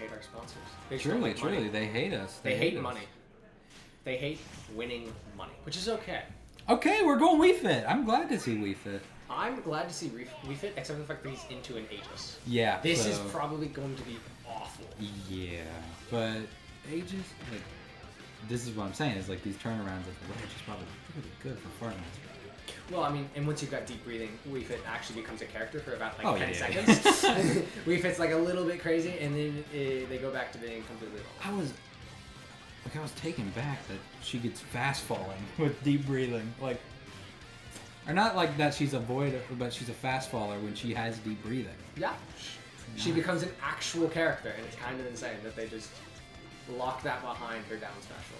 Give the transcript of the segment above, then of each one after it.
hate our sponsors. They just Truly, don't like truly, money. they hate us. They hate money. They hate winning money, which is okay. Okay, we're going Wii Fit. I'm glad to see Wii Fit. I'm glad to see Wii Fit, except for the fact that he's into an Aegis. Yeah. This is probably going to be awful. Yeah, but Aegis, like, this is what I'm saying, is like these turnarounds of the Wedge is probably really good for fartmaster. Well, I mean, and once you've got deep breathing, Wii Fit actually becomes a character for about like 10 yeah. seconds. Wii Fit's like a little bit crazy, and then they go back to being completely wrong. I was taken back that she gets fast falling with deep breathing. Like, or not like that she's a void, but she's a fast faller when she has deep breathing. Yeah. She becomes an actual character, and it's kind of insane that they just lock that behind her down special.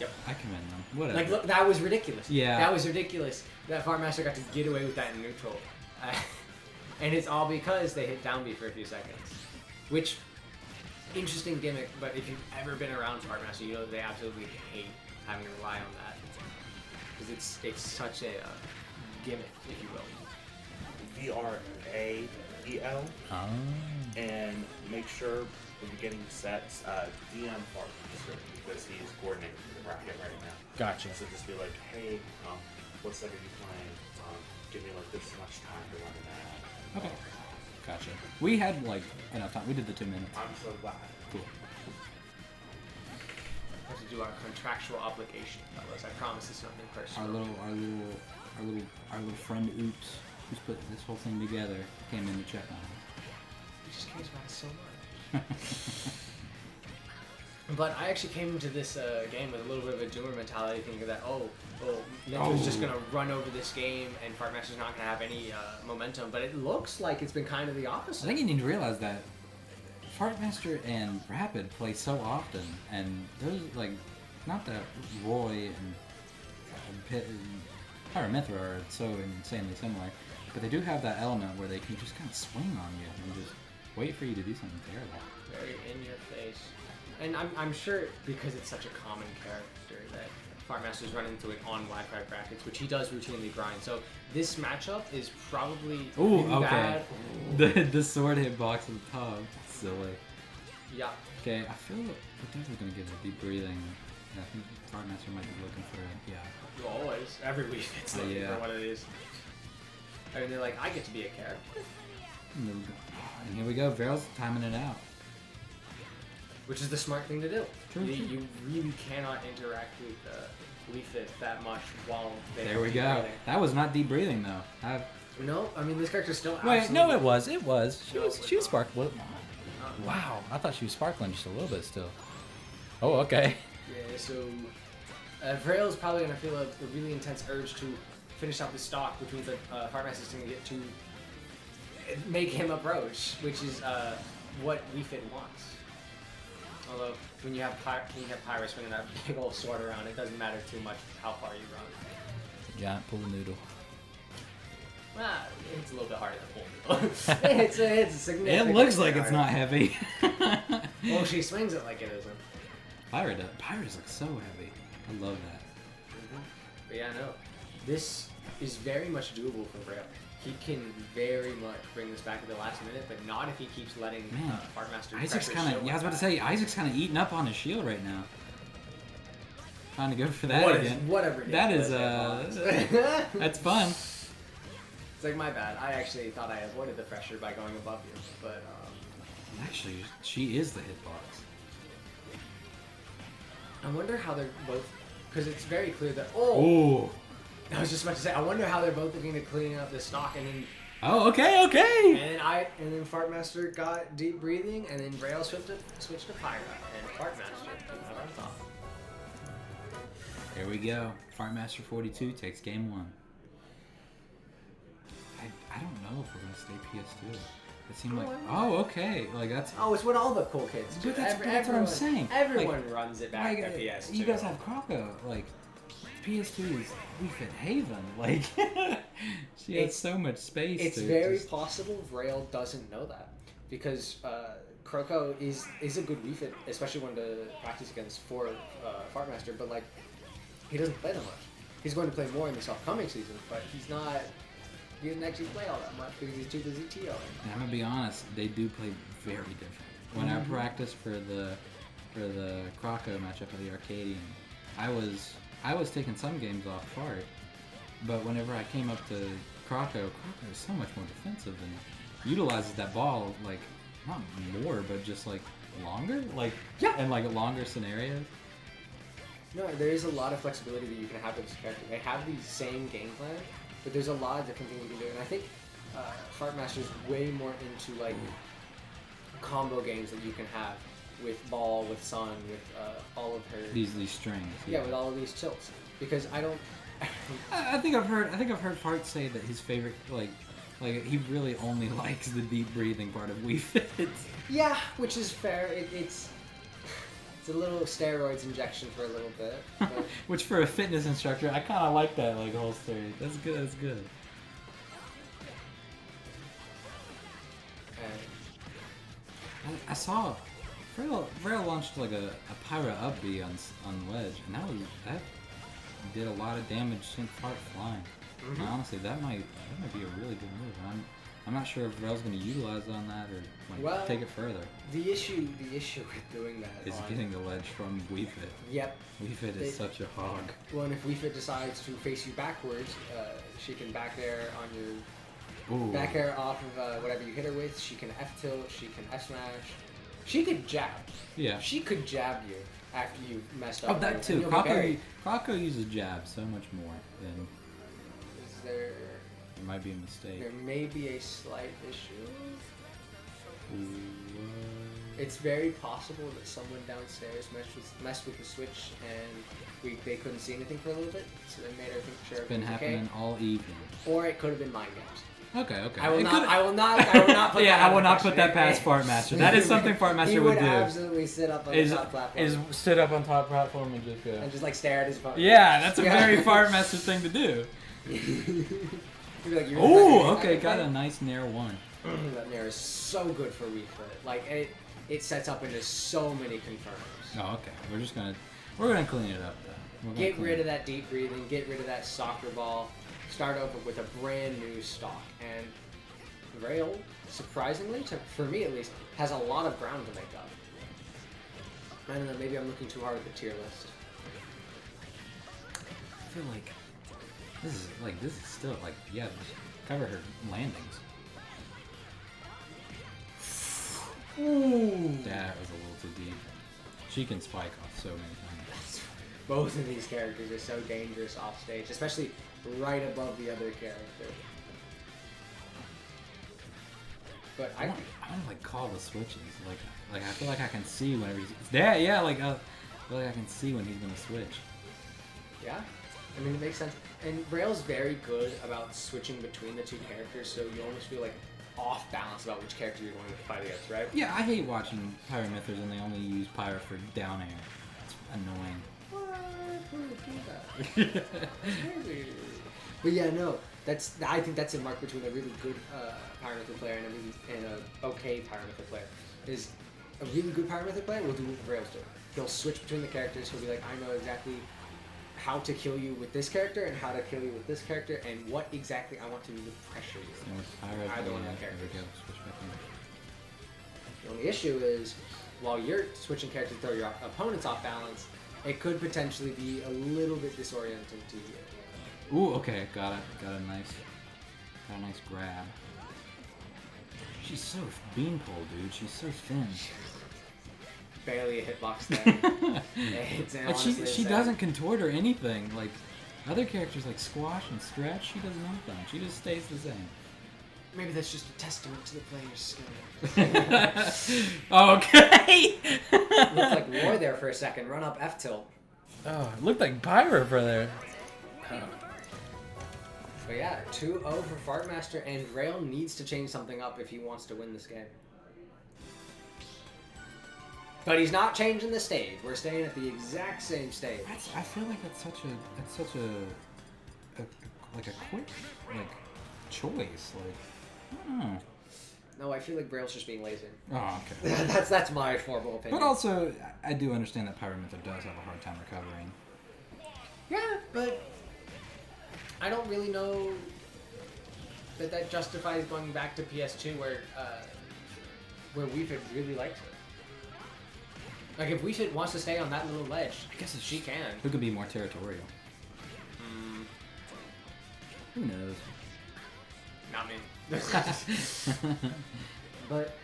Yep. I commend them. Whatever. Like, look, that was ridiculous. Yeah. That was ridiculous. That Fartmaster got to get away with that in neutral. And it's all because they hit down B for a few seconds. Which, interesting gimmick, but if you've ever been around Fartmaster, you know that they absolutely hate having to rely on that. Because it's such a gimmick, if you will. VRAEL. Oh. And make sure when you're getting sets, DM Fartmaster because he is coordinating the bracket right now. Gotcha. So just be like, hey, what set are you playing? Give me like this much time to run an ad. Okay. Gotcha. We had like enough time. We did the 2 minutes. I'm so glad. Cool. We have to do our contractual obligation, fellas. I promise it's nothing personal. Our little friend Oops, who's put this whole thing together, came in to check on us. He just cares about it so much. But I actually came into this game with a little bit of a doomer mentality, thinking that, Mythra's just going to run over this game and Fartmaster's not going to have any momentum. But it looks like it's been kind of the opposite. I think you need to realize that Fartmaster and Rapid play so often, and those, like, not that Roy and Mythra are so insanely similar, but they do have that element where they can just kind of swing on you and just wait for you to do something terrible. Very in your face. And I'm sure because it's such a common character that Fartmaster's run into it on wildcard brackets, which he does routinely grind. So this matchup is probably bad. The sword hitbox at the top. Silly. Yeah. Okay, I feel we're definitely going to give it deep breathing. I think Fartmaster might be looking for it. Yeah. You always. Every week it's looking for what it is. I mean, they're like, I get to be a character. And here we go. Vrael's timing it out. Which is the smart thing to do. True. You really cannot interact with Wii Fit that much while they There we go. breathing. That was not deep breathing though. No, I mean this character's still. Wait, no, it was. It was. She was not. sparkling. Wow, I thought she was sparkling just a little bit still. Oh, okay. Yeah, so Vrael's probably gonna feel a really intense urge to finish out the stock, which means that Fartmaster's gonna get to make him approach, which is what Wii Fit wants. Although when you have Pyra swinging that big old sword around, it doesn't matter too much how far you run. Giant pool noodle. Well, it's a little bit harder to pull. it's a significant. It looks like it's not heavy. Well, she swings it like it isn't. Pyra does. Pyra's like so heavy. I love that. But yeah, no. This is very much doable for Vrael. He can very much bring this back at the last minute, but not if he keeps letting Fartmaster Isaac's pressure kind of. show Yeah, I was like about to that. say Isaac's kind of eating up on his shield right now. Trying to go for that again. Whatever it is. That is that's fun. It's like my bad. I actually thought I avoided the pressure by going above you, but Actually, she is the hitbox. I wonder how they're both, because it's very clear that Oh. I was just about to say, I wonder how they're both looking to clean up the stock, and then Oh, okay. and then Fartmaster got deep breathing, and then Vrael switched to Pyra, and Fartmaster came out on top. There we go. Fartmaster42 takes game 1. I don't know if we're gonna stay PS2. It seemed like okay, like that's. Oh, it's what all the cool kids do. But that's what I'm saying. Everyone runs it back to PS2. You guys have Croco, like PS2 is Wii Fit Haven, like she has so much space. It's very possible Vrael doesn't know that because Croco is a good Wii Fit, especially when to practice against for Fartmaster. But like, he doesn't play that much. He's going to play more in this upcoming season, but he's not. he didn't actually play all that much because he's too busy TOing. And I'm gonna be honest, they do play very different. When I practiced for the Croco matchup at the Arcadian, I was taking some games off Fart, but whenever I came up to Croco is so much more defensive and utilizes that ball like not more, but just like longer, like and like longer scenarios. No, there is a lot of flexibility that you can have with this character. They have the same game plan, but there's a lot of different things you can do. And I think Fartmaster's way more into like combo games that you can have with Ball, with Sun, with all of her These strings. Yeah, with all of these tilts. Because I don't. I think I've heard Fart say that his favorite like he really only likes the deep breathing part of Wii Fit. Yeah, which is fair. It's a little steroids injection for a little bit. But Which for a fitness instructor, I kind of like that like whole story. That's good. That's good. I saw Vrael launched like a Pyra up B on ledge, and that did a lot of damage sent Fart flying. Mm-hmm. And honestly, that might be a really good move. I'm not sure if Vrael's going to utilize on that or like take it further. The issue with doing that is getting the ledge from Wii Fit. Yep. Wii Fit is such a hog. Well, and if Wii Fit decides to face you backwards, she can back air on your back air off of whatever you hit her with. She can F tilt. She can F smash. She could jab. Yeah. She could jab you after you messed up. Oh, that too. Croco uses jab so much more than. Is there? There might be a mistake. There may be a slight issue. It's very possible that someone downstairs messed with the switch and they couldn't see anything for a little bit, so they made her think sure it's been happening all evening. Or it could have been mind games. Okay. I will not put yeah, I will not put that past Fartmaster. That is something Fartmaster he would do. Absolutely sit up on the top platform. Is sit up on top platform and just go. And just like stare at his phone. Yeah, that's a very Fartmaster thing to do. Like, oh, okay, got a nice Nair 1. That Nair is so good for Wii Fit. Like it sets up into so many confirms. Oh, okay. We're gonna clean it up though. Get rid of that deep breathing. Get rid of that soccer ball. Start over with a brand new stock. And Vrael, surprisingly, for me at least, has a lot of ground to make up. I don't know, maybe I'm looking too hard at the tier list. I feel like this is still like cover her landings. Ooh. That was a little too deep. She can spike off so many times. Both of these characters are so dangerous off stage, especially right above the other character. But I want to like call the switches. Like I feel like I can see whenever he's there. Yeah, I feel like I can see when he's gonna switch. Yeah, I mean it makes sense. And Vrael's very good about switching between the two characters, so you almost feel like off balance about which character you're going to fight against, right? Yeah, I hate watching Pyra Mythras and they only use Pyra for down air. It's annoying. What? Who would do that? But yeah, no. I think that's a mark between a really good Pyra Mythra player and a okay Pyra Mythra player. Is a really good Pyra Mythra player will do what Vrael's doing. He'll switch between the characters. He'll be like, I know exactly how to kill you with this character and how to kill you with this character and what exactly I want to do to pressure you. And with Pyra, Either one of the characters. Switch back in. The only issue is, while you're switching characters to throw your opponents off balance, it could potentially be a little bit disorienting to you. Ooh, okay, got a nice grab. She's so beanpole, dude. She's so thin. Barely a hitbox there. But she doesn't contort or anything. Like other characters like Squash and Stretch, she does nothing. She just stays the same. Maybe that's just a testament to the player's skill. Okay. Looked like Roy there for a second. Run up F tilt. Oh, it looked like Pyra for there. But yeah, 2-0 for Fartmaster, and Vrael needs to change something up if he wants to win this game. But he's not changing the stage. We're staying at the exact same stage. I feel like that's such a quick choice. I don't know. No, I feel like Vrael's just being lazy. Oh, okay. that's my formal opinion. But also, I do understand that Pyra Mythra does have a hard time recovering. Yeah, but I don't really know. that justifies going back to PS2 where Wii Fit really likes it. Like if Wii Fit wants to stay on that little ledge, I guess she can. Who could be more territorial? Who knows? Not me. But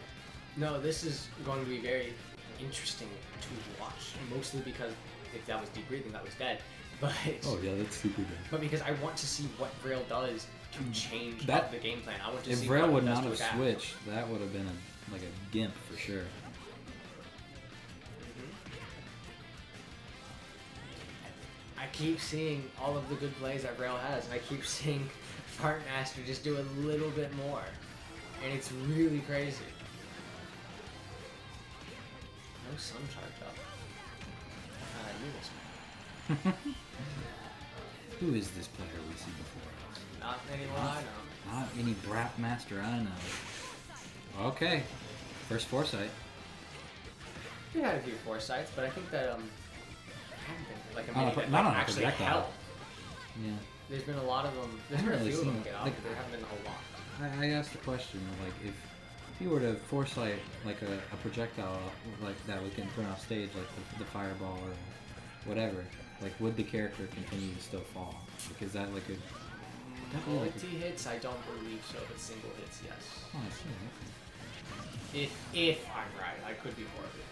no, this is going to be very interesting to watch. Mostly because if that was deep breathing, that was dead. But oh yeah, that's super good. But because I want to see what Vrael does to change that, the game plan. I want to if see Vrael what would he does not to have adapt. switched, that would have been like a gimp for sure. I keep seeing all of the good plays that Vrael has, and I keep seeing Fartmaster just do a little bit more. And it's really crazy. No sun charge up. I knew this. Who is this player we see before us? Not anyone I know. Not any brat master I know. Okay, first foresight. We had a few foresights, but I think that haven't been like Not on a actually projectile. help. Yeah. There's been a lot of them. There's I been a haven't really few of them seen get it. off, Like, but there haven't been a lot. I asked the question, like, if you were to foresight like a projectile like that was getting thrown off stage, like the fireball or whatever, like would the character continue to still fall? Like, is that like a definitely like Multi hits, I don't believe so, but single hits, yes. oh, I see. If I'm right, I could be horribly wrong.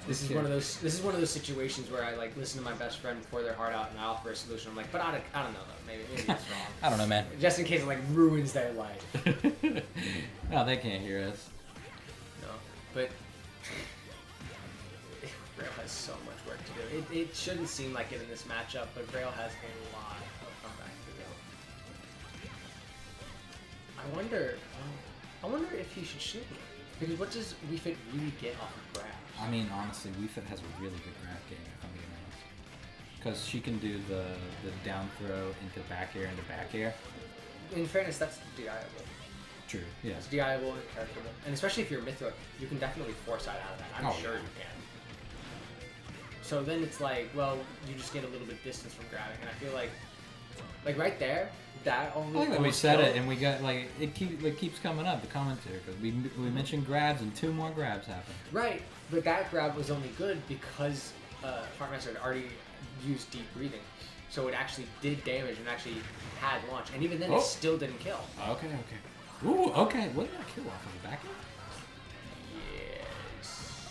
This is one of those. This is one of those situations where I like listen to my best friend pour their heart out and I offer a solution. I'm like, but I don't know though. Maybe it's wrong. I don't know, man. Just in case it like ruins their life. No, they can't hear us. No, but Vrael has so much work to do. It shouldn't seem like it in this matchup, but Vrael has a lot of comeback to go. I wonder if he should shoot me. Because what does Wii Fit really get off of grabs? I mean, honestly, Wii Fit has a really good grab game, if I'm being honest. Because she can do the down throw into back air into back air. In fairness, that's DIable. True, yeah. It's DIable and characterable. And especially if you're Mythra, you can definitely foresight out of that. I'm sure you can. So then it's like, well, you just get a little bit distance from grabbing. And I feel like right there, that only. I think that we said it, and we got like it keeps coming up the commentary because we mentioned grabs and 2 more grabs happened. Right, but that grab was only good because Fartmaster had already used deep breathing, so it actually did damage and actually had launch, and even then it still didn't kill. Okay. Ooh, okay. What did I kill off of the back end? Yes.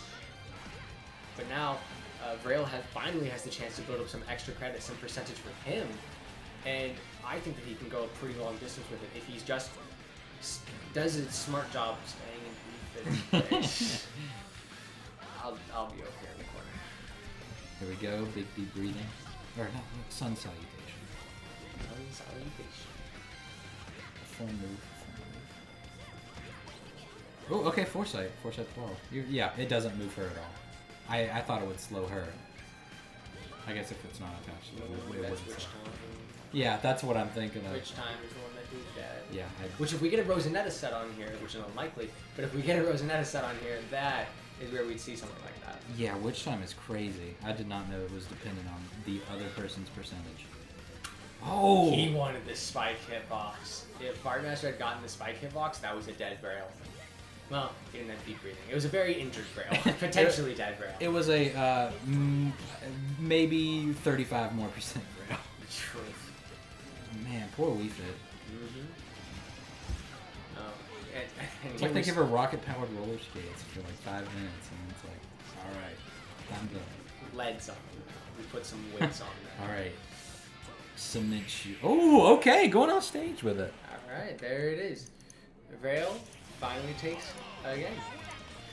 But now Vrael finally has the chance to build up some extra credit, some percentage for him. And I think that he can go a pretty long distance with it if he's just does a smart job staying in defense. I'll be over here in the corner. Here we go, big deep breathing. Or no, sun salutation. Full move. Oh, okay, foresight. Foresight 12. Yeah, it doesn't move her at all. I thought it would slow her. I guess if it's not attached to it That's wouldn't which slow. time. Yeah, that's what I'm thinking of. Which time is the one that do that? Yeah. Which if we get a Rosanetta set on here, which is unlikely, but if we get a Rosanetta set on here, that is where we'd see something like that. Yeah, which time is crazy. I did not know it was dependent on the other person's percentage. Oh! He wanted the spike hitbox. If Fartmaster had gotten the spike hitbox, that was a dead Vrael. Well, he didn't have deep breathing. It was a very injured Vrael. Potentially dead Vrael. It was a maybe 35% more Vrael. Truth. Man, poor Wii Fit. And It's like they give her rocket-powered roller skates for like 5 minutes, and it's like, all right, time to leads on. We put some weights on there. all right, cement shoe. Oh, okay, going on stage with it. All right, there it is. Vrael finally takes a game.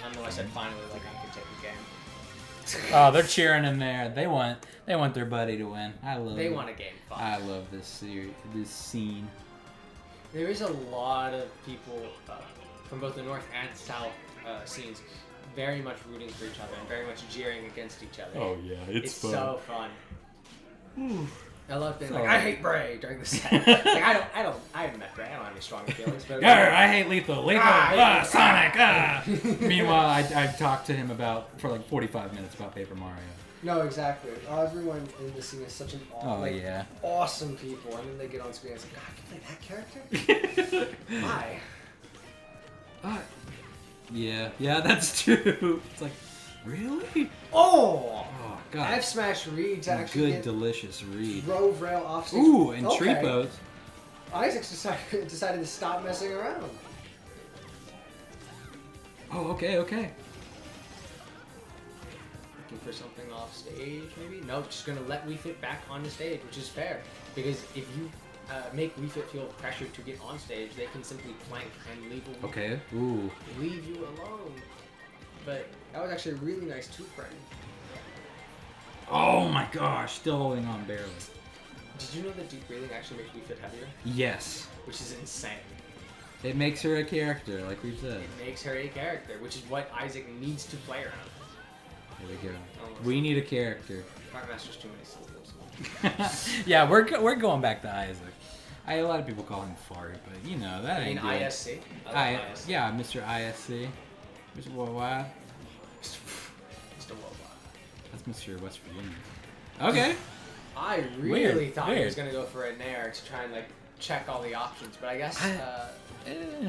I know I said finally like I could take a game. Oh, they're cheering in there. They want their buddy to win. They want a game 5. I love this series, this scene. There is a lot of people from both the north and south scenes very much rooting for each other and very much jeering against each other. Oh yeah, it's fun. So fun. I love being So- like, I hate Bray during the set. Like, I haven't met Bray. I don't have any strong feelings. But I hate Lethal. I hate Sonic. Meanwhile, I talked to him for like 45 minutes about Paper Mario. No, exactly. Everyone in this scene is such an awesome people, and then they get on screen and it's like, God, I can play that character? Why? Yeah, that's true. It's like, really? Oh God. F smash Reed to actually good, delicious Reed. Throw Vrael off stage. Ooh, and tree pose. Isaac decided to stop messing around. Oh, okay. Looking for something off stage, maybe? No, just gonna let Wii Fit back on the stage, which is fair. Because if you make Wii Fit feel pressured to get on stage, they can simply plank and leave leave you alone. But that was actually a really nice two-frame. Oh my gosh, still holding on barely. Did you know that deep breathing actually makes Wii Fit heavier? Yes. Which is insane. It makes her a character, like we've said. It makes her a character, which is what Isaac needs to play around. Here we go. We need a character. Fartmaster's too many syllables. Yeah, we're going back to Isaac. A lot of people call him Fart, but you know that ain't good. ISC? ISC. Yeah, Mr. ISC. Mr. Worldwide. Mr. Worldwide. That's Mr. West Virginia. Okay. I really thought he was going to go for a Nair to try and like check all the options, but I guess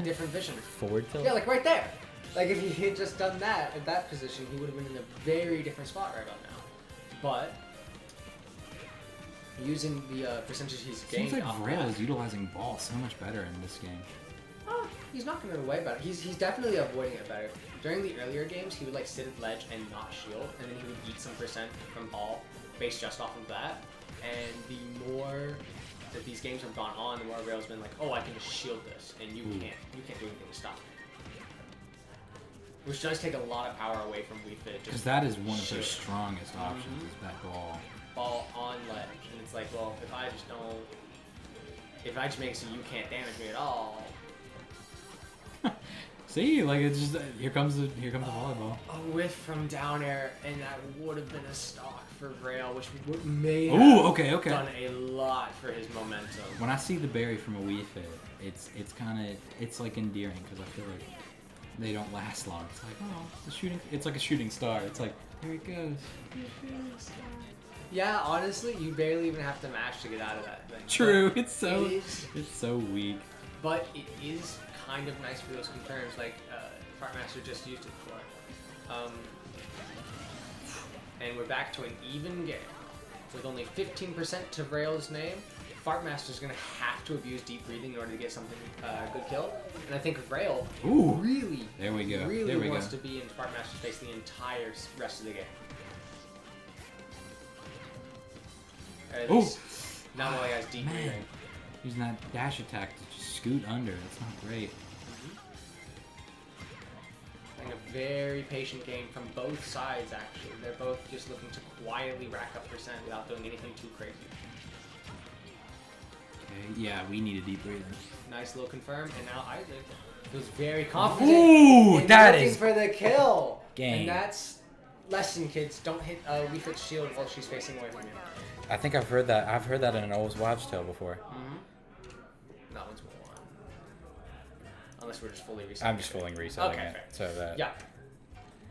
different vision. Forward tilt? Yeah, like right there. Like if he had just done that at that position, he would have been in a very different spot right about now. But using the percentage he's gained. Seems like Vrael is utilizing ball so much better in this game. He's knocking it away better. He's definitely avoiding it better. During the earlier games, he would like sit at ledge and not shield, and then he would eat some percent from ball based just off of that. And the more that these games have gone on, the more Vrael's been like, oh, I can just shield this, and you can't do anything to stop me. Which does take a lot of power away from Wii Fit. Because that is one of their strongest options, is that ball. Ball on ledge, and it's like, well, if I just make it so you can't damage me at all. See, like it's just here comes the volleyball. A whiff from down air, and that would have been a stock for Vrael, which may have done a lot for his momentum. When I see the berry from a Wii Fit, it's like endearing because I feel like they don't last long. It's like, oh, it's like a shooting star. It's like, here it goes. Yeah, honestly, you barely even have to mash to get out of that thing. True, it's so weak. But it is kind of nice for those concerns, like Fartmaster just used it for. And we're back to an even game. With only 15% to Vrael's name, Fartmaster's going to have to abuse deep breathing in order to get something good kill. And I think Vrael really wants to be in Fartmaster's face the entire rest of the game. At least not while he has deep breathing. Using that dash attack to just scoot under. That's not great. Playing a very patient game from both sides, actually. They're both just looking to quietly rack up percent without doing anything too crazy. Okay, yeah, we need a deep breathing. Nice little confirm, and now Isaac feels very confident. Ooh, that looking is for the kill. Game. And that's lesson, kids. Don't hit Wii Fit's shield while she's facing away from you. I think I've heard that. I've heard that in an old wives' tale before. That one's one. Unless we're just fully resetting. I'm just fully resetting it. Fair. So that. Yeah.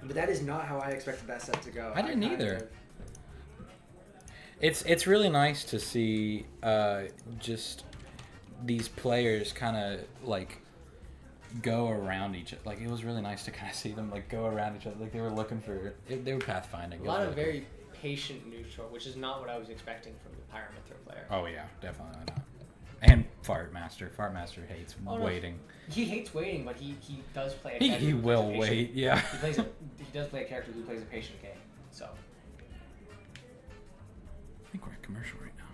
But that is not how I expected that set to go. I didn't either. It's really nice to see just these players kind of like go around each other. Like it was really nice to kind of see them like go around each other. Like they were looking for they were pathfinding. A lot of very patient neutral, which is not what I was expecting from the Pyra Mythra player. Oh yeah, definitely not. And Fartmaster. Fartmaster hates waiting. No. He hates waiting, but he does play a character he will wait, yeah. He does play a character who plays a patient game, so. I think we're at commercial right now.